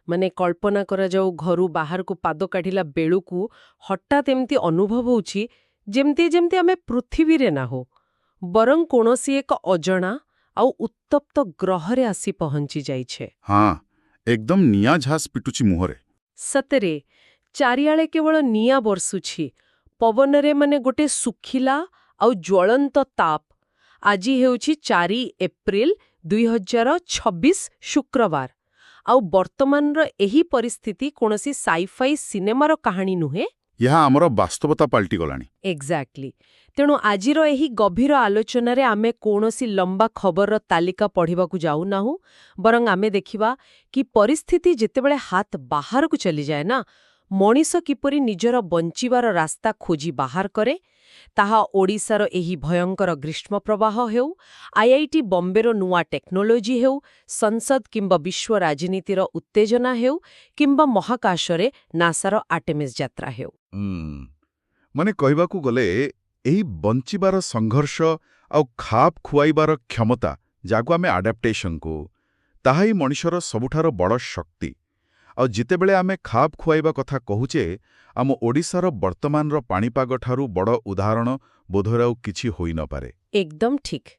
ମାନେ କଳ୍ପନା କରାଯାଉ ଘରୁ ବାହାରକୁ ପାଦ କାଢିଲା ବେଳକୁ ହଠାତ୍ ଏମିତି ଅନୁଭବ ହେଉଛି ଯେମିତି ଯେମିତି ଆମେ ପୃଥିବୀରେ ନାହୁଁ ବରଂ କୌଣସି ଏକ ଅଜଣା ଆଉ ଉତ୍ତପ୍ତ ଗ୍ରହରେ ଆସି ପହଞ୍ଚି ଯାଇଛେ। ହଁ, ଏକଦମ ନିଆଁ ଝାସ ପିଟୁଛି ମୁହଁରେ। ସତରେ ଚାରିଆଳେ କେବଳ ନିଆଁ ବର୍ଷୁଛି, ପବନରେ ମାନେ ଗୋଟେ ଶୁଖିଲା ଆଉ ଜ୍ୱଳନ୍ତ ତାପ। ଆଜି ହେଉଛି 4 ଏପ୍ରିଲ 2026 ଶୁକ୍ରବାର। ଆଉ ବର୍ତ୍ତମାନର ଏହି ପରିସ୍ଥିତି କୌଣସି ସାଇଫାଇ ସିନେମାର କାହାଣୀ ନୁହେଁ। ଏହା ଆମର ବାସ୍ତବତା ପାଲଟିଗଲାଣି। ଏକ୍ଜାକ୍ଟଲି। ତେଣୁ ଆଜିର ଏହି ଗଭୀର ଆଲୋଚନାରେ ଆମେ କୌଣସି ଲମ୍ବା ଖବରର ତାଲିକା ପଢ଼ିବାକୁ ଯାଉନାହୁଁ, ବରଂ ଆମେ ଦେଖିବା କି ପରିସ୍ଥିତି ଯେତେବେଳେ ହାତ ବାହାରକୁ ଚାଲିଯାଏ ନା, ମଣିଷ କିପରି ନିଜର ବଞ୍ଚିବାର ରାସ୍ତା ଖୋଜି ବାହାର କରେ। ତାହା ଓଡ଼ିଶାର ଏହି ଭୟଙ୍କର ଗ୍ରୀଷ୍ମ ପ୍ରବାହ ହେଉ, ଆଇଆଇଟି ବମ୍ବେର ନୂଆ ଟେକ୍ନୋଲୋଜି ହେଉ, ସଂସଦ କିମ୍ବା ବିଶ୍ୱ ରାଜନୀତିର ଉତ୍ତେଜନା ହେଉ, କିମ୍ବା ମହାକାଶରେ ନାସାର ଆର୍ଟେମିସ୍ ଯାତ୍ରା ହେଉ। ମାନେ କହିବାକୁ ଗଲେ ଏହି ବଞ୍ଚିବାର ସଂଘର୍ଷ ଆଉ ଖାପ ଖୁଆଇବାର କ୍ଷମତା, ଯାହାକୁ ଆମେ ଆଡାପ୍ଟେସନ୍ କହୁ, ତାହା ହିଁ ମଣିଷର ସବୁଠାରୁ ବଡ଼ ଶକ୍ତି। ଆଉ ଯେତେବେଳେ ଆମେ ଖାପ ଖୁଆଇବା କଥା କହୁଛେ, ଆମ ଓଡ଼ିଶାର ବର୍ତ୍ତମାନର ପାଣିପାଗଠାରୁ ବଡ଼ ଉଦାହରଣ ବୋଧହୁଏ ଆଉ କିଛି ହୋଇନପାରେ। ଏକଦମ ଠିକ୍।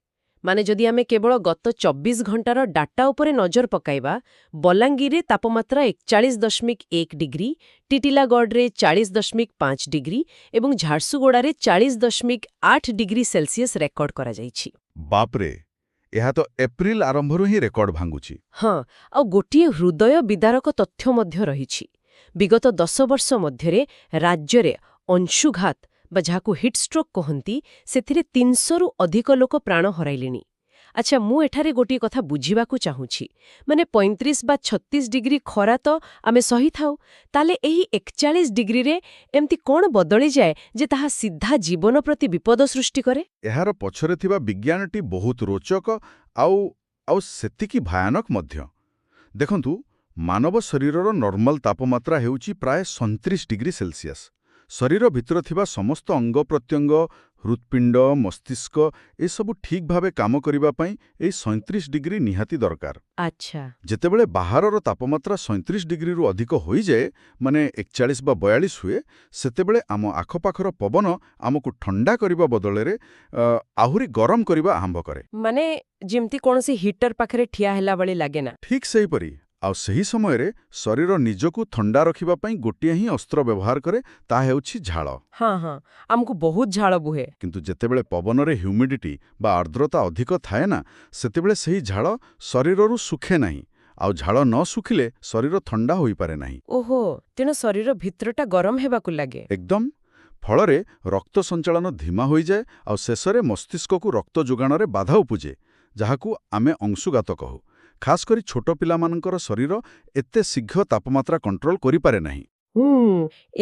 ମାନେ ଯଦି ଆମେ କେବଳ ଗତ 24 ଘଣ୍ଟାର ଡାଟା ଉପରେ ନଜର ପକାଇବା, ବଲାଙ୍ଗୀରରେ ତାପମାତ୍ରା 41.1 ଡିଗ୍ରୀ, ଟିଟିଲାଗଡ଼ରେ 40.5 ଡିଗ୍ରୀ ଏବଂ ଝାରସୁଗୁଡ଼ାରେ 40.8 ଡିଗ୍ରୀ ସେଲ୍ସିୟସ୍ ରେକର୍ଡ କରାଯାଇଛି। ବାପରେ, ଏହା ତ ଏପ୍ରିଲ ଆରମ୍ଭରୁ ହିଁ ରେକର୍ଡ ଭାଙ୍ଗୁଛି। ହଁ, ଆଉ ଗୋଟିଏ ହୃଦୟ ବିଦାରକ ତଥ୍ୟ ମଧ୍ୟ ରହିଛି। ବିଗତ 10 ବର୍ଷ ମଧ୍ୟରେ ରାଜ୍ୟରେ ଅଂଶୁଘାତ ବା ଯାହାକୁ ହିଟଷ୍ଟ୍ରୋକ୍ କହନ୍ତି, ସେଥିରେ 300ରୁ ଅଧିକ ଲୋକ ପ୍ରାଣ ହରାଇଲେଣି। ଆଚ୍ଛା, ମୁଁ ଏଠାରେ ଗୋଟିଏ କଥା ବୁଝିବାକୁ ଚାହୁଁଛି। ମାନେ 35 ବା 36 ଡିଗ୍ରୀ ଖରା ତ ଆମେ ସହିଥାଉ, ତାହେଲେ ଏହି 41 ଡିଗ୍ରୀରେ ଏମିତି କ'ଣ ବଦଳିଯାଏ ଯେ ତାହା ସିଧା ଜୀବନ ପ୍ରତି ବିପଦ ସୃଷ୍ଟି କରେ? ଏହାର ପଛରେ ଥିବା ବିଜ୍ଞାନଟି ବହୁତ ରୋଚକ ଆଉ ସେତିକି ଭୟାନକ ମଧ୍ୟ। ଦେଖନ୍ତୁ, ମାନବ ଶରୀରର ନର୍ମାଲ ତାପମାତ୍ରା ହେଉଛି ପ୍ରାୟ 37 ଡିଗ୍ରୀ ସେଲ୍ସିୟସ୍। ଶରୀର ଭିତରେ ଥିବା ସମସ୍ତ ଅଙ୍ଗ ପ୍ରତ୍ୟଙ୍ଗ, ହୃତ୍ପିଣ୍ଡ, ମସ୍ତିଷ୍କ ଏସବୁ ଠିକ୍ ଭାବେ କାମ କରିବା ପାଇଁ ଏହି 37 ଡିଗ୍ରୀ ନିହାତି ଦରକାର। ଆଚ୍ଛା। ଯେତେବେଳେ ବାହାରର ତାପମାତ୍ରା 37 ଡିଗ୍ରୀରୁ ଅଧିକ ହୋଇଯାଏ, ମାନେ 41 ବା 42 ହୁଏ, ସେତେବେଳେ ଆମ ଆଖପାଖର ପବନ ଆମକୁ ଥଣ୍ଡା କରିବା ବଦଳରେ ଆହୁରି ଗରମ କରିବା ଆରମ୍ଭ କରେ। ମାନେ ଯେମିତି କୌଣସି ହିଟର ପାଖରେ ଠିଆ ହେଲା ଭଳି ଲାଗେ ନା? ଠିକ୍ ସେହିପରି। ଆଉ ସେହି ସମୟରେ ଶରୀର ନିଜକୁ ଥଣ୍ଡା ରଖିବା ପାଇଁ ଗୋଟିଏ ହିଁ ଅସ୍ତ୍ର ବ୍ୟବହାର କରେ, ତାହା ହେଉଛି ଝାଳ। ହଁ ହଁ, ଆମକୁ ବହୁତ ଝାଳ ବୁହେ। କିନ୍ତୁ ଯେତେବେଳେ ପବନରେ ହ୍ୟୁମିଡିଟି ବା ଆର୍ଦ୍ରତା ଅଧିକ ଥାଏ ନା, ସେତେବେଳେ ସେହି ଝାଳ ଶରୀରରୁ ଶୁଖେ ନାହିଁ। ଆଉ ଝାଳ ନ ଶୁଖିଲେ ଶରୀର ଥଣ୍ଡା ହୋଇପାରେ ନାହିଁ। ଓହୋ, ତେଣୁ ଶରୀର ଭିତରଟା ଗରମ ହେବାକୁ ଲାଗେ। ଏକଦମ। ଫଳରେ ରକ୍ତ ସଞ୍ଚାଳନ ଧୀମା ହୋଇଯାଏ ଆଉ ଶେଷରେ ମସ୍ତିଷ୍କକୁ ରକ୍ତ ଯୋଗାଣରେ ବାଧା ଉପୁଜେ, ଯାହାକୁ ଆମେ ଅଂଶୁଘାତ କହୁ। ଖାସ୍ କରି ଛୋଟ ପିଲାମାନଙ୍କର ଶରୀର ଏତେ ଶୀଘ୍ର ତାପମାତ୍ରା କଣ୍ଟ୍ରୋଲ କରିପାରେ ନାହିଁ।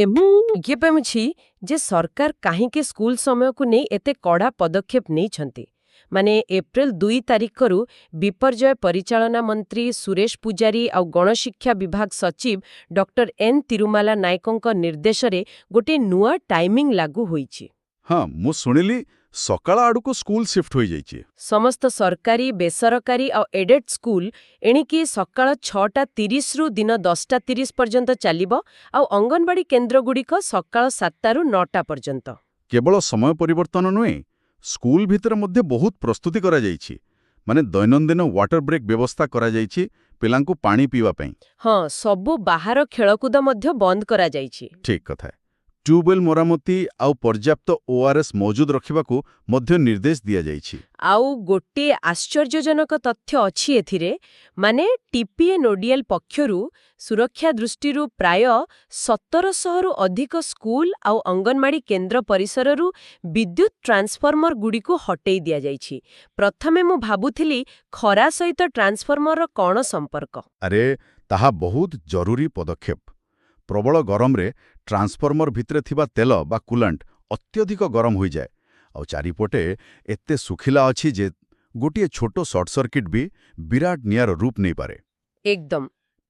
ଏବଂ ବୁଝିପାରୁଛି ଯେ ସରକାର କାହିଁକି ସ୍କୁଲ ସମୟକୁ ନେଇ ଏତେ କଡ଼ା ପଦକ୍ଷେପ ନେଇଛନ୍ତି। ମାନେ ଏପ୍ରିଲ 2 ତାରିଖରୁ ବିପର୍ଯ୍ୟୟ ପରିଚାଳନା ମନ୍ତ୍ରୀ ସୁରେଶ ପୂଜାରୀ ଆଉ ଗଣଶିକ୍ଷା ବିଭାଗ ସଚିବ ଡକ୍ଟର ଏନ୍ ତିରୁମାଲା ନାୟକଙ୍କ ନିର୍ଦ୍ଦେଶରେ ଗୋଟିଏ ନୂଆ ଟାଇମିଂ ଲାଗୁ ହୋଇଛି। ହଁ, ମୁଁ ଶୁଣିଲି ସକାଳ ଆଡ଼କୁ ସ୍କୁଲ ସିଫ୍ଟ ହୋଇଯାଇଛି। ସମସ୍ତ ସରକାରୀ, ବେସରକାରୀ ଆଉ ଏଡେଡ୍ ସ୍କୁଲ ଏଣିକି ସକାଳ 6:30ରୁ ଦିନ 10:30 ପର୍ଯ୍ୟନ୍ତ ଚାଲିବ ଆଉ ଅଙ୍ଗନବାଡ଼ି କେନ୍ଦ୍ରଗୁଡ଼ିକ ସକାଳ 7ରୁ 9ଟା ପର୍ଯ୍ୟନ୍ତ। କେବଳ ସମୟ ପରିବର୍ତ୍ତନ ନୁହେଁ, ସ୍କୁଲ ଭିତରେ ମଧ୍ୟ ବହୁତ ପ୍ରସ୍ତୁତି କରାଯାଇଛି। ମାନେ ଦୈନନ୍ଦିନ ୱାଟର ବ୍ରେକ୍ ବ୍ୟବସ୍ଥା କରାଯାଇଛି ପିଲାଙ୍କୁ ପାଣି ପିଇବା ପାଇଁ। ହଁ, ସବୁ ବାହାର ଖେଳକୁଦ ମଧ୍ୟ ବନ୍ଦ କରାଯାଇଛି। ଠିକ୍ କଥା। ଟ୍ୟୁବୱେଲ୍ ମରାମତି ଆଉ ପର୍ଯ୍ୟାପ୍ତ ORS ମହଜୁଦ ରଖିବାକୁ ମଧ୍ୟ ନିର୍ଦ୍ଦେଶ ଦିଆଯାଇଛି। ଆଉ ଗୋଟିଏ ଆଶ୍ଚର୍ଯ୍ୟଜନକ ତଥ୍ୟ ଅଛି ଏଥିରେ। ମାନେ ଟିପିଏ ନୋଡିଏଲ୍ ପକ୍ଷରୁ ସୁରକ୍ଷା ଦୃଷ୍ଟିରୁ ପ୍ରାୟ 1700ରୁ ଅଧିକ ସ୍କୁଲ ଆଉ ଅଙ୍ଗନବାଡ଼ି କେନ୍ଦ୍ର ପରିସରରୁ ବିଦ୍ୟୁତ୍ ଟ୍ରାନ୍ସଫର୍ମରଗୁଡ଼ିକୁ ହଟେଇ ଦିଆଯାଇଛି। ପ୍ରଥମେ ମୁଁ ଭାବୁଥିଲି ଖରା ସହିତ ଟ୍ରାନ୍ସଫର୍ମରର କ'ଣ ସମ୍ପର୍କ। ଆରେ, ତାହା ବହୁତ ଜରୁରୀ ପଦକ୍ଷେପ। ପ୍ରବଳ ଗରମରେ ଟ୍ରାନ୍ସଫର୍ମର ଭିତରେ ଥିବା ତେଲ ବା କୁଲାଣ୍ଟ ଅତ୍ୟଧିକ ଗରମ ହୋଇଯାଏ। ଆଉ ଚାରିପଟେ ଏତେ ଶୁଖିଲା ଅଛି ଯେ ଗୋଟିଏ ଛୋଟ ସର୍ଟ ସର୍କିଟ୍ ବି ବିରାଟ ନିଆଁର ରୂପ ନେଇପାରେ। ଏକଦମ।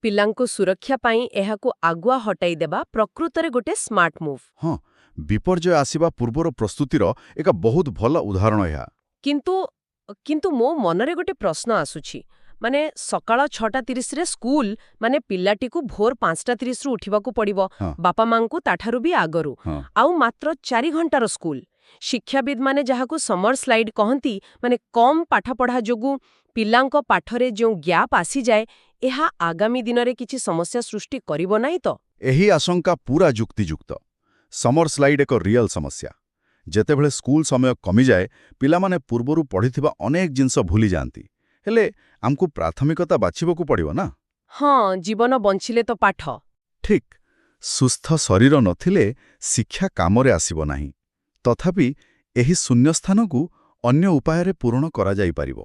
ପିଲାଙ୍କୁ ସୁରକ୍ଷା ପାଇଁ ଏହାକୁ ଆଗୁଆ ହଟାଇ ଦେବା ପ୍ରକୃତରେ ଗୋଟେ ସ୍ମାର୍ଟ ମୁଭ୍। ହଁ, ବିପର୍ଯ୍ୟୟ ଆସିବା ପୂର୍ବର ପ୍ରସ୍ତୁତିର ଏକ ବହୁତ ଭଲ ଉଦାହରଣ ଏହା। କିନ୍ତୁ ମୋ ମନରେ ଗୋଟେ ପ୍ରଶ୍ନ ଆସୁଛି। ମାନେ ସକାଳ 6:30ରେ ସ୍କୁଲ, ମାନେ ପିଲାଟିକୁ ଭୋର 5:30ରୁ ଉଠିବାକୁ ପଡ଼ିବ, ହଁ। ବାପା ମାଙ୍କୁ ତାଠାରୁ ବି ଆଗରୁ। ହଁ। ଆଉ ମାତ୍ର 4 ଘଣ୍ଟାର ସ୍କୁଲ। ଶିକ୍ଷାବିତ୍ମାନେ ଯାହାକୁ ସମର ସ୍ଲାଇଡ୍ କହନ୍ତି, ମାନେ କମ୍ ପାଠପଢ଼ା ଯୋଗୁଁ ପିଲାଙ୍କ ପାଠରେ ଯେଉଁ ଗ୍ୟାପ୍ ଆସିଯାଏ, ଏହା ଆଗାମୀ ଦିନରେ କିଛି ସମସ୍ୟା ସୃଷ୍ଟି କରିବ ନାହିଁ ତ? ଏହି ଆଶଙ୍କା ପୁରା ଯୁକ୍ତିଯୁକ୍ତ। ସମର ସ୍ଲାଇଡ୍ ଏକ ରିଅଲ ସମସ୍ୟା। ଯେତେବେଳେ ସ୍କୁଲ ସମୟ କମିଯାଏ, ପିଲାମାନେ ପୂର୍ବରୁ ପଢ଼ିଥିବା ଅନେକ ଜିନିଷ ଭୁଲିଯାଆନ୍ତି। ହେଲେ ଆମକୁ ପ୍ରାଥମିକତା ବାଛିବାକୁ ପଡ଼ିବ ନା? ହଁ, ଜୀବନ ବଞ୍ଚିଲେ ତ ପାଠ। ଠିକ୍। ସୁସ୍ଥ ଶରୀର ନଥିଲେ ଶିକ୍ଷା କାମରେ ଆସିବ ନାହିଁ। ତଥାପି ଏହି ଶୂନ୍ୟସ୍ଥାନକୁ ଅନ୍ୟ ଉପାୟରେ ପୂରଣ କରାଯାଇପାରିବ।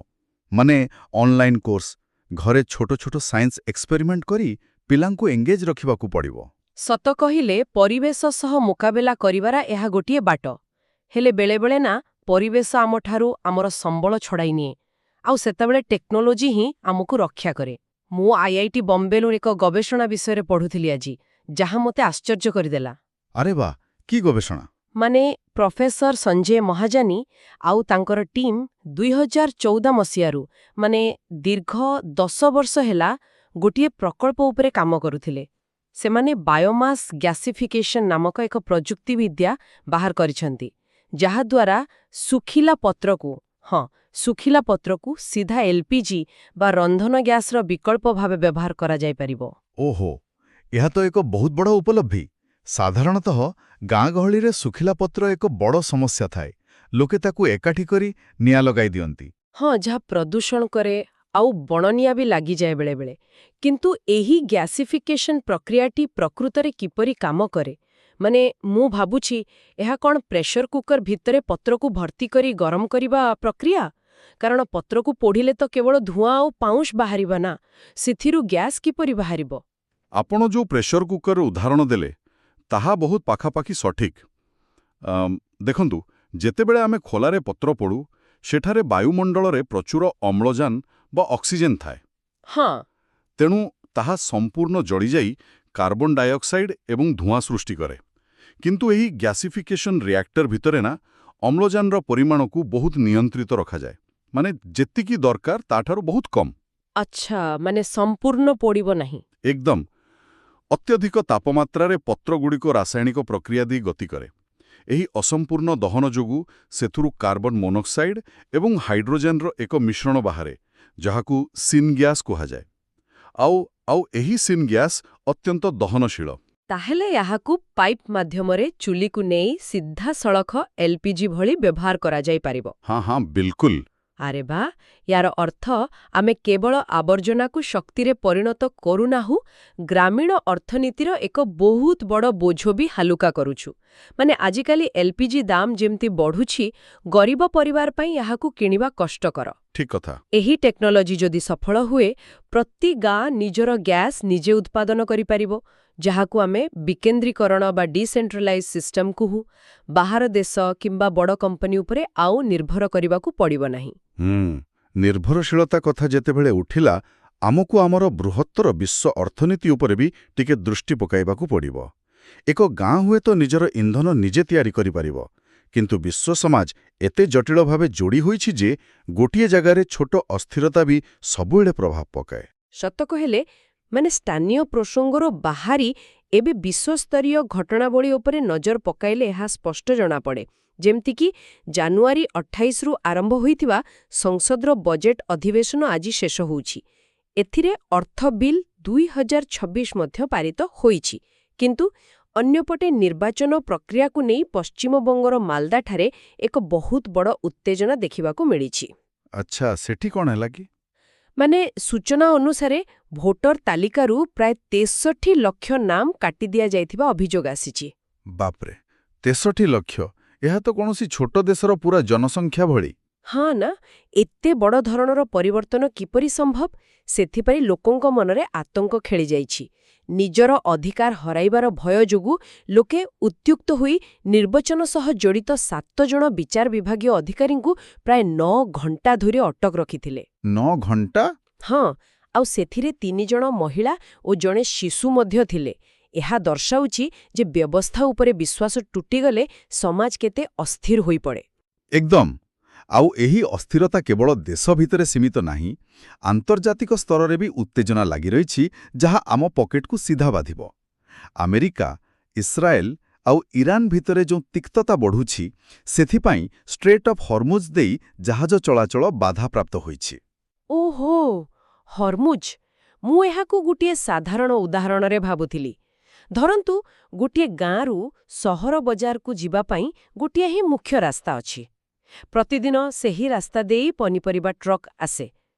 ମାନେ ଅନଲାଇନ୍ କୋର୍ସ, ଘରେ ଛୋଟ ଛୋଟ ସାଇନ୍ସ ଏକ୍ସପେରିମେଣ୍ଟ କରି ପିଲାଙ୍କୁ ଏଙ୍ଗେଜ୍ ରଖିବାକୁ ପଡ଼ିବ। ସତ କହିଲେ ପରିବେଶ ସହ ମୁକାବିଲା କରିବାର ଏହା ଗୋଟିଏ ବାଟ। ହେଲେ ବେଳେବେଳେ ନା, ପରିବେଶ ଆମଠାରୁ ଆମର ସମ୍ବଳ ଛଡ଼ାଇ ନିଏ। ଆଉ ସେତେବେଳେ ଟେକ୍ନୋଲୋଜି ହିଁ ଆମକୁ ରକ୍ଷା କରେ। ମୁଁ IIT ବମ୍ବେରୁ ଏକ ଗବେଷଣା ବିଷୟରେ ପଢ଼ୁଥିଲି ଆଜି, ଯାହା ମୋତେ ଆଶ୍ଚର୍ଯ୍ୟ କରିଦେଲା। ଆରେ ବା, କି ଗବେଷଣା? ମାନେ ପ୍ରଫେସର ସଞ୍ଜୟ ମହାଜାନୀ ଆଉ ତାଙ୍କର ଟିମ୍ 2014 ମସିହାରୁ, ମାନେ ଦୀର୍ଘ 10 ବର୍ଷ ହେଲା, ଗୋଟିଏ ପ୍ରକଳ୍ପ ଉପରେ କାମ କରୁଥିଲେ। ସେମାନେ ବାୟୋମାସ୍ ଗ୍ୟାସିଫିକେସନ୍ ନାମକ ଏକ ପ୍ରଯୁକ୍ତିବିଦ୍ୟା ବାହାର କରିଛନ୍ତି, ଯାହାଦ୍ୱାରା ଶୁଖିଲା ପତ୍ରକୁ ସିଧା LPG ବା ରନ୍ଧନ ଗ୍ୟାସ୍ର ବିକଳ୍ପ ଭାବେ ବ୍ୟବହାର କରାଯାଇପାରିବ। ଓହୋ, ଏହା ତ ଏକ ବହୁତ ବଡ଼ ଉପଲବ୍ଧି। ସାଧାରଣତଃ ଗାଁ ଗହଳିରେ ଶୁଖିଲା ପତ୍ର ଏକ ବଡ଼ ସମସ୍ୟା ଥାଏ। ଲୋକେ ତାକୁ ଏକାଠି କରି ନିଆଁ ଲଗାଇ ଦିଅନ୍ତି। ହଁ, ଯାହା ପ୍ରଦୂଷଣ କରେ ଆଉ ବଣନିଆଁ ବି ଲାଗିଯାଏ ବେଳେବେଳେ। କିନ୍ତୁ ଏହି ଗ୍ୟାସିଫିକେସନ୍ ପ୍ରକ୍ରିୟାଟି ପ୍ରକୃତରେ କିପରି କାମ କରେ? ମାନେ ମୁଁ ଭାବୁଛି, ଏହା କ'ଣ ପ୍ରେସର କୁକର ଭିତରେ ପତ୍ରକୁ ଭର୍ତ୍ତି କରି ଗରମ କରିବା ପ୍ରକ୍ରିୟା? କାରଣ ପତ୍ରକୁ ପୋଡ଼ିଲେ ତ କେବଳ ଧୂଆଁ ଆଉ ପାଉଁଶ ବାହାରିବ ନା, ସେଥିରୁ ଗ୍ୟାସ୍ କିପରି ବାହାରିବ? ଆପଣ ଯେଉଁ ପ୍ରେସର କୁକର ଉଦାହରଣ ଦେଲେ, ତାହା ବହୁତ ପାଖାପାଖି ସଠିକ୍। ଦେଖନ୍ତୁ, ଯେତେବେଳେ ଆମେ ଖୋଲାରେ ପତ୍ର ପୋଡ଼ୁ, ସେଠାରେ ବାୟୁମଣ୍ଡଳରେ ପ୍ରଚୁର ଅମ୍ଳଜାନ ବା ଅକ୍ସିଜେନ୍ ଥାଏ। ହଁ। ତେଣୁ ତାହା ସମ୍ପୂର୍ଣ୍ଣ ଜଳିଯାଇ କାର୍ବନ ଡାଇଅକ୍ସାଇଡ୍ ଏବଂ ଧୂଆଁ ସୃଷ୍ଟି କରେ। କିନ୍ତୁ ଏହି ଗ୍ୟାସିଫିକେସନ୍ ରିଆକ୍ଟର ଭିତରେ ନା, ଅମ୍ଳଜାନର ପରିମାଣକୁ ବହୁତ ନିୟନ୍ତ୍ରିତ ରଖାଯାଏ। ମାନେ ଯେତିକି ଦରକାର ତାଠାରୁ ବହୁତ କମ୍। ଆଚ୍ଛା, ମାନେ ସମ୍ପୂର୍ଣ୍ଣ ପୋଡ଼ିବ ନାହିଁ। ଏକଦମ୍। ଅତ୍ୟଧିକ ତାପମାତ୍ରାରେ ପତ୍ରଗୁଡ଼ିକ ରାସାୟନିକ ପ୍ରକ୍ରିୟା ଦେଇ ଗତି କରେ। ଏହି ଅସମ୍ପୂର୍ଣ୍ଣ ଦହନ ଯୋଗୁଁ ସେଥିରୁ କାର୍ବନ ମୋନୋକ୍ସାଇଡ୍ ଏବଂ ହାଇଡ୍ରୋଜେନ୍ର ଏକ ମିଶ୍ରଣ ବାହାରେ, ଯାହାକୁ ସିନ୍ ଗ୍ୟାସ୍ କୁହାଯାଏ। ଆଉ ଏହି ସିନ୍ ଗ୍ୟାସ୍ ଅତ୍ୟନ୍ତ ଦହନଶୀଳ। ତାହେଲେ ଏହାକୁ ପାଇପ୍ ମାଧ୍ୟମରେ ଚୁଲିକୁ ନେଇ ସିଧାସଳଖ LPG ଭଳି ବ୍ୟବହାର କରାଯାଇପାରିବ। ହଁ, ବିଲକୁଲ। ଆରେ ବା, ୟାର ଅର୍ଥ ଆମେ କେବଳ ଆବର୍ଜନାକୁ ଶକ୍ତିରେ ପରିଣତ କରୁନାହୁଁ, ଗ୍ରାମୀଣ ଅର୍ଥନୀତିର ଏକ ବହୁତ ବଡ଼ ବୋଝ ବି ହାଲୁକା କରୁଛୁ। ମାନେ ଆଜିକାଲି LPG ଦାମ ଯେମିତି ବଢ଼ୁଛି, ଗରିବ ପରିବାର ପାଇଁ ଏହାକୁ କିଣିବା କଷ୍ଟକର। ଠିକ୍ କଥା। ଏହି ଟେକ୍ନୋଲୋଜି ଯଦି ସଫଳ ହୁଏ, ପ୍ରତି ଗାଁ ନିଜର ଗ୍ୟାସ୍ ନିଜେ ଉତ୍ପାଦନ କରିପାରିବ, ଯାହାକୁ ଆମେ ବିକେନ୍ଦ୍ରୀକରଣ ବା ଡିସେଣ୍ଟ୍ରାଲାଇଜ୍ ସିଷ୍ଟମ କହୁ। ବାହାର ଦେଶ କିମ୍ବା ବଡ଼ କମ୍ପାନୀ ଉପରେ ଆଉ ନିର୍ଭର କରିବାକୁ ପଡ଼ିବ ନାହିଁ। ନିର୍ଭରଶୀଳତା କଥା ଯେତେବେଳେ ଉଠିଲା, ଆମକୁ ଆମର ବୃହତ୍ତର ବିଶ୍ୱ ଅର୍ଥନୀତି ଉପରେ ବି ଟିକେ ଦୃଷ୍ଟି ପକାଇବାକୁ ପଡ଼ିବ। ଏକ ଗାଁ ହୁଏତ ନିଜର ଇନ୍ଧନ ନିଜେ ତିଆରି କରିପାରିବ, କିନ୍ତୁ ବିଶ୍ୱ ସମାଜ ଏତେ ଜଟିଳ ଭାବେ ଯୋଡ଼ି ହୋଇଛି ଯେ ଗୋଟିଏ ଜାଗାରେ ଛୋଟ ଅସ୍ଥିରତା ବି ସବୁବେଳେ ପ୍ରଭାବ ପକାଏ। ସତ କହିଲେ, ମାନେ ସ୍ଥାନୀୟ ପ୍ରସଙ୍ଗରୁ ବାହାରି ଏବେ ବିଶ୍ୱସ୍ତରୀୟ ଘଟଣାବଳୀ ଉପରେ ନଜର ପକାଇଲେ ଏହା ସ୍ପଷ୍ଟ ଜଣାପଡ଼େ। ଯେମିତିକି ଜାନୁଆରୀ 28ରୁ ଆରମ୍ଭ ହୋଇଥିବା ସଂସଦର ବଜେଟ୍ ଅଧିବେଶନ ଆଜି ଶେଷ ହେଉଛି। ଏଥିରେ ଅର୍ଥ ବିଲ୍ 2026 ମଧ୍ୟ ପାରିତ ହୋଇଛି। କିନ୍ତୁ ଅନ୍ୟପଟେ ନିର୍ବାଚନ ପ୍ରକ୍ରିୟାକୁ ନେଇ ପଶ୍ଚିମବଙ୍ଗର ମାଲଦାଠାରେ ଏକ ବହୁତ ବଡ଼ ଉତ୍ତେଜନା ଦେଖିବାକୁ ମିଳିଛି। ଆଚ୍ଛା, ସେଠି କ'ଣ ହେଲା କି? ମାନେ ସୂଚନା ଅନୁସାରେ ଭୋଟର ତାଲିକାରୁ ପ୍ରାୟ 63 ଲକ୍ଷ ନାମ କାଟି ଦିଆଯାଇଥିବା ଅଭିଯୋଗ ଆସିଛି। ବାପରେ, 63 ଲକ୍ଷ! ଏହା ତ କୌଣସି ଛୋଟ ଦେଶର ପୁରା ଜନସଂଖ୍ୟା ଭଳି। ହଁ ନା, ଏତେ ବଡ଼ ଧରଣର ପରିବର୍ତ୍ତନ କିପରି ସମ୍ଭବ? ସେଥିପାଇଁ ଲୋକଙ୍କ ମନରେ ଆତଙ୍କ ଖେଳିଯାଇଛି। ନିଜର ଅଧିକାର ହରାଇବାର ଭୟ ଯୋଗୁଁ ଲୋକେ ଉତ୍ତ୍ୟକ୍ତ ହୋଇ ନିର୍ବାଚନ ସହ ଜଡ଼ିତ 7 ଜଣ ବିଚାର ବିଭାଗୀୟ ଅଧିକାରୀଙ୍କୁ ପ୍ରାୟ 9 ଘଣ୍ଟା ଧରି ଅଟକ ରଖିଥିଲେ। 9 ଘଣ୍ଟା? ହଁ, ଆଉ ସେଥିରେ 3 ଜଣ ମହିଳା ଓ ଜଣେ ଶିଶୁ ମଧ୍ୟ ଥିଲେ। ଏହା ଦର୍ଶାଉଛି ଯେ ବ୍ୟବସ୍ଥା ଉପରେ ବିଶ୍ୱାସ ଟୁଟିଗଲେ ସମାଜ କେତେ ଅସ୍ଥିର ହୋଇପଡ଼େ। ଏକଦମ୍। ଆଉ ଏହି ଅସ୍ଥିରତା କେବଳ ଦେଶ ଭିତରେ ସୀମିତ ନାହିଁ, ଆନ୍ତର୍ଜାତିକ ସ୍ତରରେ ବି ଉତ୍ତେଜନା ଲାଗି ରହିଛି, ଯାହା ଆମ ପକେଟକୁ ସିଧା ବାଧିବ। ଆମେରିକା, ଇସ୍ରାଏଲ ଆଉ ଇରାନ ଭିତରେ ଯେଉଁ ତିକ୍ତତା ବଢ଼ୁଛି, ସେଥିପାଇଁ ଷ୍ଟ୍ରେଟ୍ ଅଫ୍ ହର୍ମୁଜ ଦେଇ ଜାହାଜ ଚଳାଚଳ ବାଧାପ୍ରାପ୍ତ ହୋଇଛି। ଓହୋ, ହର୍ମୁଜ। ମୁଁ ଏହାକୁ ଗୋଟିଏ ସାଧାରଣ ଉଦାହରଣରେ ଭାବୁଥିଲି। ଧରନ୍ତୁ, ଗୋଟିଏ ଗାଁରୁ ସହର ବଜାରକୁ ଯିବା ପାଇଁ ଗୋଟିଏ ହିଁ ମୁଖ୍ୟ ରାସ୍ତା ଅଛି। ପ୍ରତିଦିନ ସେହି ରାସ୍ତା ଦେଇ ପନିପରିବା ଟ୍ରକ୍ ଆସେ।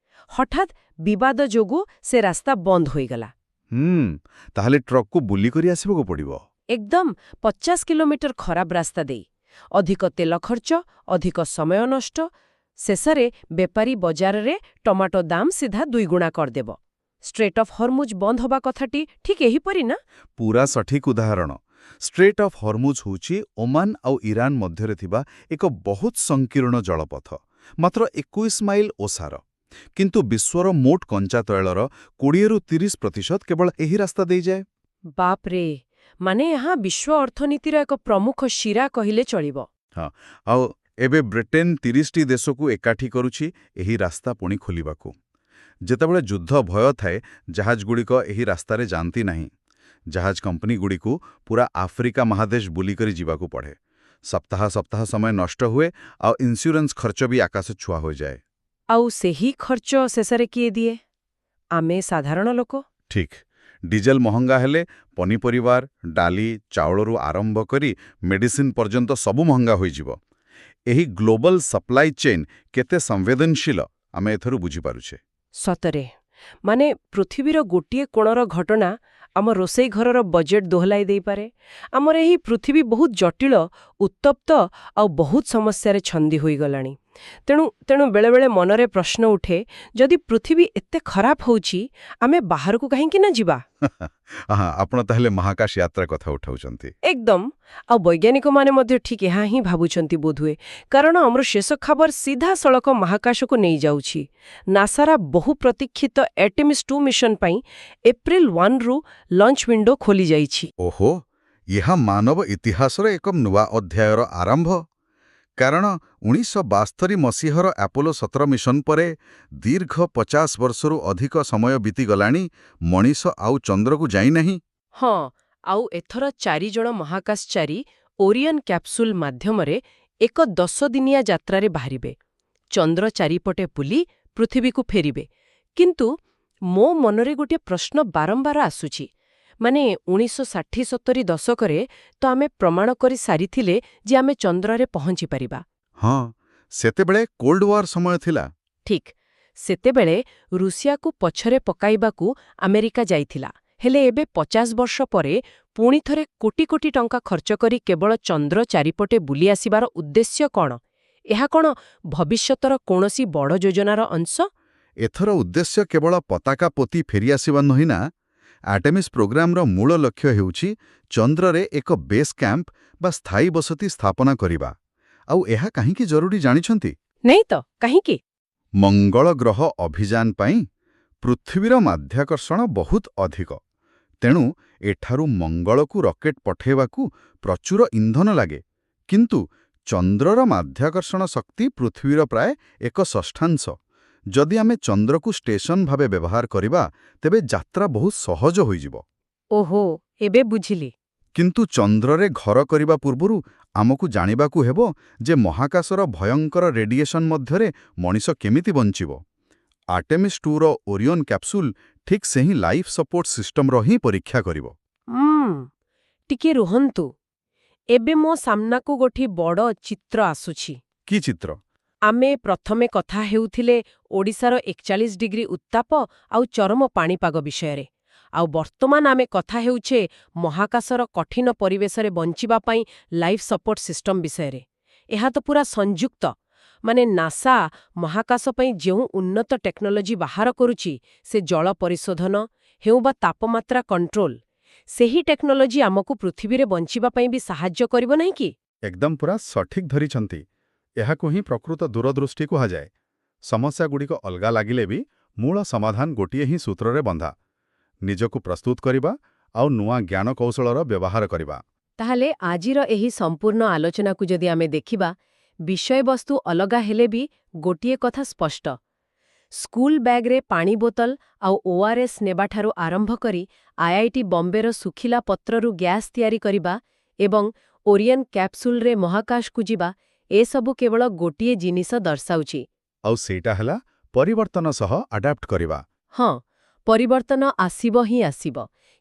ହଠାତ୍ ବିବାଦ ଯୋଗୁଁ ସେ ରାସ୍ତା ବନ୍ଦ ହୋଇଗଲା। ତାହେଲେ ଟ୍ରକ୍କୁ ବୁଲିକରି ଆସିବାକୁ ପଡ଼ିବ। ଏକଦମ 50 କିଲୋମିଟର ଖରାପ ରାସ୍ତା ଦେଇ। ଅଧିକ ତେଲ ଖର୍ଚ୍ଚ, ଅଧିକ ସମୟ ନଷ୍ଟ। ଶେଷରେ ବେପାରୀ ବଜାରରେ ଟମାଟୋ ଦାମ ସିଧା 2 ଗୁଣା କରିଦେବ। ଷ୍ଟ୍ରେଟ୍ ଅଫ୍ ହର୍ମୁଜ ବନ୍ଦ ହେବା କଥାଟି ଠିକ୍ ଏହିପରି ନା? ପୁରା ସଠିକ୍ ଉଦାହରଣ। ଷ୍ଟ୍ରେଟ୍ ଅଫ୍ ହର୍ମୁଜ ହେଉଛି ଓମାନ ଆଉ ଇରାନ ମଧ୍ୟରେ ଥିବା ଏକ ବହୁତ ସଂକୀର୍ଣ୍ଣ ଜଳପଥ, ମାତ୍ର 21 ମାଇଲ ଓସାର। କିନ୍ତୁ ବିଶ୍ୱର ମୋଟ କଞ୍ଚା ତୈଳର 20ରୁ 30% କେବଳ ଏହି ରାସ୍ତା ଦେଇଯାଏ। ବାପ୍ରେ, ମାନେ ଏହା ବିଶ୍ୱ ଅର୍ଥନୀତିର ଏକ ପ୍ରମୁଖ ଶିରା କହିଲେ ଚଳିବ। ହଁ, ଆଉ ଏବେ ବ୍ରିଟେନ 30ଟି ଦେଶକୁ ଏକାଠି କରୁଛି ଏହି ରାସ୍ତା ପୁଣି ଖୋଲିବାକୁ। ଯେତେବେଳେ ଯୁଦ୍ଧ ଭୟ ଥାଏ, ଜାହାଜଗୁଡ଼ିକ ଏହି ରାସ୍ତାରେ ଯାଆନ୍ତି ନାହିଁ। ଜାହାଜ କମ୍ପାନୀଗୁଡ଼ିକୁ ପୁରା ଆଫ୍ରିକା ମହାଦେଶ ବୁଲିକରି ଯିବାକୁ ପଡ଼େ। ସପ୍ତାହ ସପ୍ତାହ ସମୟ ନଷ୍ଟ ହୁଏ, ଆଉ ଇନ୍ସ୍ୟୁରାନ୍ସ ଖର୍ଚ୍ଚ ବି ଆକାଶ ଛୁଆ ହୋଇଯାଏ। ଆଉ ସେହି ଖର୍ଚ୍ଚ ଶେଷରେ କିଏ ଦିଏ? ଆମେ ସାଧାରଣ ଲୋକ। ଠିକ୍। ଡିଜେଲ ମହଙ୍ଗା ହେଲେ ପନିପରିବାର, ଡାଲି, ଚାଉଳରୁ ଆରମ୍ଭ କରି ମେଡିସିନ ପର୍ଯ୍ୟନ୍ତ ସବୁ ମହଙ୍ଗା ହୋଇଯିବ। ଏହି ଗ୍ଲୋବାଲ ସପ୍ଲାଇ ଚେନ୍ କେତେ ସମ୍ବେଦନଶୀଳ ଆମେ ଏଥିରୁ ବୁଝିପାରୁଛେ। ସତରେ, ମାନେ ପୃଥିବୀର ଗୋଟିଏ କୋଣର ଘଟଣା ଆମ ରୋଷେଇ ଘରର ବଜେଟ୍ ଦୋହଲାଇ ଦେଇପାରେ। ଆମର ଏହି ପୃଥିବୀ ବହୁତ ଜଟିଳ, ଉତ୍ତପ୍ତ ଆଉ ବହୁତ ସମସ୍ୟାରେ ଛନ୍ଦି ହୋଇଗଲାଣି। ତେଣୁ ବେଳେବେଳେ ମନରେ ପ୍ରଶ୍ନ ଉଠେ, ଯଦି ପୃଥିବୀ ଏତେ ଖରାପ ହେଉଛି, ଆମେ ବାହାରକୁ କାହିଁକି ନା ଯିବା? ଆପଣ ତାହେଲେ ମହାକାଶ ଯାତ୍ରା କଥା ଉଠାଉଛନ୍ତି। ଏକଦମ। ଆଉ ବୈଜ୍ଞାନିକମାନେ ମଧ୍ୟ ଠିକ୍ ଏହା ହିଁ ଭାବୁଛନ୍ତି ବୋଧହୁଏ, କାରଣ ଆମର ଶେଷ ଖବର ସିଧାସଳଖ ମହାକାଶକୁ ନେଇଯାଉଛି। ନାସାର ବହୁ ପ୍ରତୀକ୍ଷିତ ଆର୍ଟେମିସ୍ 2 ମିଶନ ପାଇଁ ଏପ୍ରିଲ 1ରୁ ଲଞ୍ଚ ୱିଣ୍ଡୋ ଖୋଲିଯାଇଛି। ଓହୋ, ଏହା ମାନବ ଇତିହାସର ଏକ ନୂଆ ଅଧ୍ୟାୟର ଆରମ୍ଭ। କାରଣ 1972 ମସିହାର ଆପୋଲୋ 17 ମିଶନ ପରେ ଦୀର୍ଘ 50 ବର୍ଷରୁ ଅଧିକ ସମୟ ବିତିଗଲାଣି, ମଣିଷ ଆଉ ଚନ୍ଦ୍ରକୁ ଯାଇନାହିଁ। ହଁ, ଆଉ ଏଥର 4 ଜଣ ମହାକାଶଚାରୀ ଓରିଅନ୍ କ୍ୟାପସୁଲ ମାଧ୍ୟମରେ ଏକ 10 ଦିନିଆ ଯାତ୍ରାରେ ବାହାରିବେ। ଚନ୍ଦ୍ର ଚାରିପଟେ ବୁଲି ପୃଥିବୀକୁ ଫେରିବେ। କିନ୍ତୁ ମୋ ମନରେ ଗୋଟିଏ ପ୍ରଶ୍ନ ବାରମ୍ବାର ଆସୁଛି। ମାନେ 1960-70 ଦଶକରେ ତ ଆମେ ପ୍ରମାଣ କରି ସାରିଥିଲେ ଯେ ଆମେ ଚନ୍ଦ୍ରରେ ପହଞ୍ଚିପାରିବା। ହଁ, ସେତେବେଳେ କୋଲ୍ଡ ୱାର୍ ସମୟ ଥିଲା। ଠିକ୍। ସେତେବେଳେ ରୁଷିଆକୁ ପଛରେ ପକାଇବାକୁ ଆମେରିକା ଯାଇଥିଲା। ହେଲେ ଏବେ 50 ବର୍ଷ ପରେ ପୁଣିଥରେ କୋଟି କୋଟି ଟଙ୍କା ଖର୍ଚ୍ଚ କରି କେବଳ ଚନ୍ଦ୍ର ଚାରିପଟେ ବୁଲି ଆସିବାର ଉଦ୍ଦେଶ୍ୟ କ'ଣ? ଏହା କ'ଣ ଭବିଷ୍ୟତର କୌଣସି ବଡ଼ ଯୋଜନାର ଅଂଶ? ଏଥର ଉଦ୍ଦେଶ୍ୟ କେବଳ ପତାକା ପୋତି ଫେରିଆସିବା ନୁହେଁ ନା। ଆର୍ଟେମିସ୍ ପ୍ରୋଗ୍ରାମର ମୂଳ ଲକ୍ଷ୍ୟ ହେଉଛି ଚନ୍ଦ୍ରରେ ଏକ ବେସ୍ କ୍ୟାମ୍ପ ବା ସ୍ଥାୟୀ ବସତି ସ୍ଥାପନା କରିବା। ଆଉ ଏହା କାହିଁକି ଜରୁରୀ ଜାଣିଛନ୍ତି? ନାଇଁ ତ, କାହିଁକି? ମଙ୍ଗଳ ଗ୍ରହ ଅଭିଯାନ ପାଇଁ ପୃଥିବୀର ମାଧ୍ୟାକର୍ଷଣ ବହୁତ ଅଧିକ। ତେଣୁ ଏଠାରୁ ମଙ୍ଗଳକୁ ରକେଟ୍ ପଠାଇବାକୁ ପ୍ରଚୁର ଇନ୍ଧନ ଲାଗେ। କିନ୍ତୁ ଚନ୍ଦ୍ରର ମାଧ୍ୟାକର୍ଷଣ ଶକ୍ତି ପୃଥିବୀର ପ୍ରାୟ 1/6। ଯଦି ଆମେ ଚନ୍ଦ୍ରକୁ ଷ୍ଟେସନ ଭାବେ ବ୍ୟବହାର କରିବା, ତେବେ ଯାତ୍ରା ବହୁତ ସହଜ ହୋଇଯିବ। ଓହୋ, ଏବେ ବୁଝିଲି। କିନ୍ତୁ ଚନ୍ଦ୍ରରେ ଘର କରିବା ପୂର୍ବରୁ ଆମକୁ ଜାଣିବାକୁ ହେବ ଯେ ମହାକାଶର ଭୟଙ୍କର ରେଡିଏସନ ମଧ୍ୟରେ ମଣିଷ କେମିତି ବଞ୍ଚିବ। ଆର୍ଟେମିସ୍ 2ର ଓରିଅନ୍ କ୍ୟାପସୁଲ ଠିକ୍ ସେହି ଲାଇଫ୍ ସପୋର୍ଟ ସିଷ୍ଟମର ହିଁ ପରୀକ୍ଷା କରିବ। ଟିକେ ରୁହନ୍ତୁ। ଏବେ ମୋ ସାମ୍ନାକୁ ଗୋଟିଏ ବଡ଼ ଚିତ୍ର ଆସୁଛି। କି ଚିତ୍ର? ଆମେ ପ୍ରଥମେ କଥା ହେଉଥିଲେ ଓଡ଼ିଶାର 41 ଡିଗ୍ରୀ ଉତ୍ତାପ ଆଉ ଚରମ ପାଣିପାଗ ବିଷୟରେ। ଆଉ ବର୍ତ୍ତମାନ ଆମେ କଥା ହେଉଛେ ମହାକାଶର କଠିନ ପରିବେଶରେ ବଞ୍ଚିବା ପାଇଁ ଲାଇଫ୍ ସପୋର୍ଟ ସିଷ୍ଟମ ବିଷୟରେ। ଏହା ତ ପୁରା ସଂଯୁକ୍ତ। ମାନେ ନାସା ମହାକାଶ ପାଇଁ ଯେଉଁ ଉନ୍ନତ ଟେକ୍ନୋଲୋଜି ବାହାର କରୁଛି, ସେ ଜଳ ପରିଶୋଧନ ହେଉ ବା ତାପମାତ୍ରା କଣ୍ଟ୍ରୋଲ, ସେହି ଟେକ୍ନୋଲୋଜି ଆମକୁ ପୃଥିବୀରେ ବଞ୍ଚିବା ପାଇଁ ବି ସାହାଯ୍ୟ କରିବ ନାହିଁ କି? ଏକଦମ ପୁରା ସଠିକ୍ ଧରିଛନ୍ତି। ଏହାକୁ ହିଁ ପ୍ରକୃତ ଦୂରଦୃଷ୍ଟି କୁହାଯାଏ। ସମସ୍ୟାଗୁଡ଼ିକ ଅଲଗା ଲାଗିଲେ ବି ମୂଳ ସମାଧାନ ଗୋଟିଏ ହିଁ ସୂତ୍ରରେ ବନ୍ଧା। ନିଜକୁ ପ୍ରସ୍ତୁତ କରିବା ଆଉ ନୂଆ ଜ୍ଞାନ କୌଶଳର ବ୍ୟବହାର କରିବା। ତାହେଲେ ଆଜିର ଏହି ସମ୍ପୂର୍ଣ୍ଣ ଆଲୋଚନାକୁ ଯଦି ଆମେ ଦେଖିବା, ବିଷୟବସ୍ତୁ ଅଲଗା ହେଲେ ବି ଗୋଟିଏ କଥା ସ୍ପଷ୍ଟ। ସ୍କୁଲ ବ୍ୟାଗ୍ରେ ପାଣି ବୋତଲ ଆଉ ORS ନେବାଠାରୁ ଆରମ୍ଭ କରି IIT ବମ୍ବେର ଶୁଖିଲା ପତ୍ରରୁ ଗ୍ୟାସ୍ ତିଆରି କରିବା ଏବଂ ଓରିୟନ୍ କ୍ୟାପସୁଲରେ ମହାକାଶକୁ ଯିବା, ଏସବୁ କେବଳ ଗୋଟିଏ ଜିନିଷ ଦର୍ଶାଉଛି। ଆଉ ସେଇଟା ହେଲା ପରିବର୍ତ୍ତନ ସହ ଆଡାପ୍ଟ କରିବା। ହଁ, ପରିବର୍ତ୍ତନ ଆସିବ ହିଁ ଆସିବ,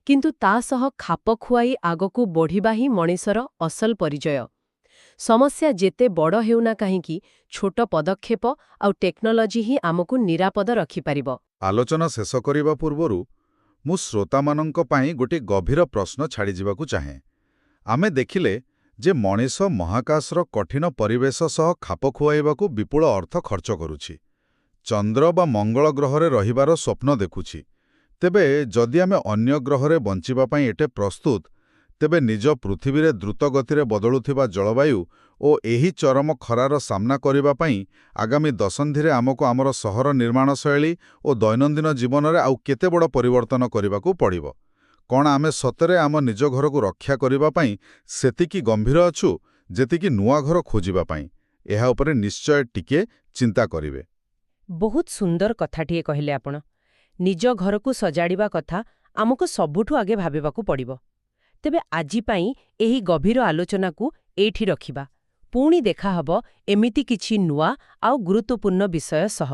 କିନ୍ତୁ ତା ସହ ଖାପ ଖୁଆଇ ଆଗକୁ ବଢ଼ିବା ହିଁ ମଣିଷର ଅସଲ ପରିଚୟ। ସମସ୍ୟା ଯେତେ ବଡ଼ ହେଉନା କାହିଁକି, ଛୋଟ ପଦକ୍ଷେପ ଆଉ ଟେକ୍ନୋଲୋଜି ହିଁ ଆମକୁ ନିରାପଦ ରଖିପାରିବ। ଆଲୋଚନା ଶେଷ କରିବା ପୂର୍ବରୁ ମୁଁ ଶ୍ରୋତାମାନଙ୍କ ପାଇଁ ଗୋଟିଏ ଗଭୀର ପ୍ରଶ୍ନ ଛାଡ଼ିଯିବାକୁ ଚାହେଁ। ଆମେ ଦେଖିଲେ ଯେ ମଣିଷ ମହାକାଶର କଠିନ ପରିବେଶ ସହ ଖାପ ଖୁଆଇବାକୁ ବିପୁଳ ଅର୍ଥ ଖର୍ଚ୍ଚ କରୁଛି। ଚନ୍ଦ୍ର ବା ମଙ୍ଗଳ ଗ୍ରହରେ ରହିବାର ସ୍ୱପ୍ନ ଦେଖୁଛି। ତେବେ ଯଦି ଆମେ ଅନ୍ୟ ଗ୍ରହରେ ବଞ୍ଚିବା ପାଇଁ ଏତେ ପ୍ରସ୍ତୁତ, ତେବେ ନିଜ ପୃଥିବୀରେ ଦ୍ରୁତଗତିରେ ବଦଳୁଥିବା ଜଳବାୟୁ ଓ ଏହି ଚରମ ଖରାର ସାମ୍ନା କରିବା ପାଇଁ ଆଗାମୀ ଦଶନ୍ଧିରେ ଆମକୁ ଆମର ସହର ନିର୍ମାଣ ଶୈଳୀ ଓ ଦୈନନ୍ଦିନ ଜୀବନରେ ଆଉ କେତେ ବଡ଼ ପରିବର୍ତ୍ତନ କରିବାକୁ ପଡ଼ିବ? କ'ଣ ଆମେ ସତରେ ଆମ ନିଜ ଘରକୁ ରକ୍ଷା କରିବା ପାଇଁ ସେତିକି ଗମ୍ଭୀର ଅଛୁ, ଯେତିକି ନୂଆ ଘର ଖୋଜିବା ପାଇଁ? ଏହା ଉପରେ ନିଶ୍ଚୟ ଟିକିଏ ଚିନ୍ତା କରିବେ। ବହୁତ ସୁନ୍ଦର କଥାଟିଏ କହିଲେ ଆପଣ। ନିଜ ଘରକୁ ସଜାଡ଼ିବା କଥା ଆମକୁ ସବୁଠୁ ଆଗେ ଭାବିବାକୁ ପଡ଼ିବ। ତେବେ ଆଜି ପାଇଁ ଏହି ଗଭୀର ଆଲୋଚନାକୁ ଏଇଠି ରଖିବା। ପୁଣି ଦେଖାହବ ଏମିତି କିଛି ନୂଆ ଆଉ ଗୁରୁତ୍ୱପୂର୍ଣ୍ଣ ବିଷୟ ସହ।